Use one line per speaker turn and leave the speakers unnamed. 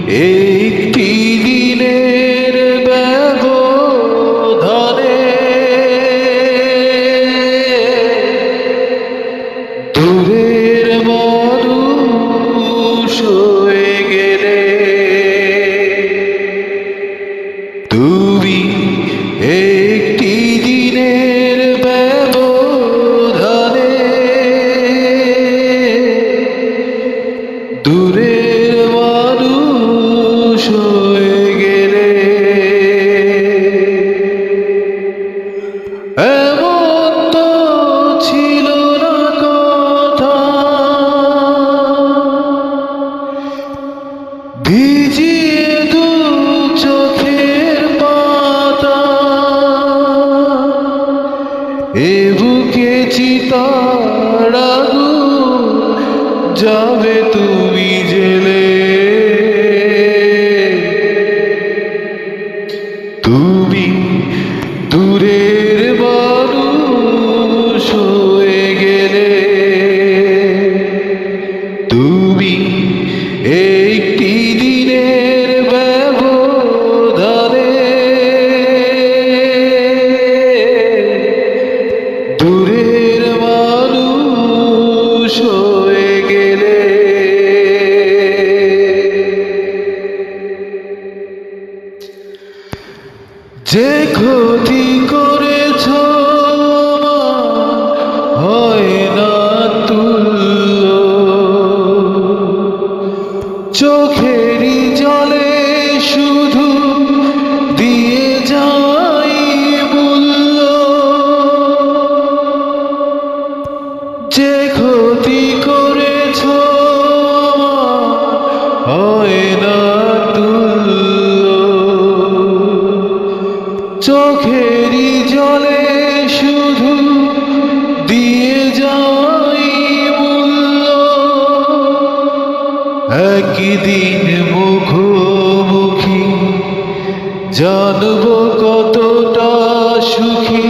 একটি দিনের ব্যবধানে দূরের মানুষ হয়ে গেলে তুমি একটি দিনের ব্যবধানে দূরের মানুষ হয়ে গেলে এমন তো ছিল না কথা ভিজিয়ে দু চোখের পাতা এ বুকে চিতার আগুন যাবে তুমি জেলে তুমি দূরের মানুষ হয়ে গেলে তুমি একটি দিনের ব্যবধানে দূরের মানুষ হয়ে গেলে যে ক্ষতি করেছ হয় না তুল্য চোখেরই জলে শুধু দিয়ে যাই মূল্য যে ক্ষতি করেছ হয় না তুল্য চোখেরই জলে শুধু দিয়ে যাই মূল্য একদিন মুখোমুখি জানব কতটা সুখী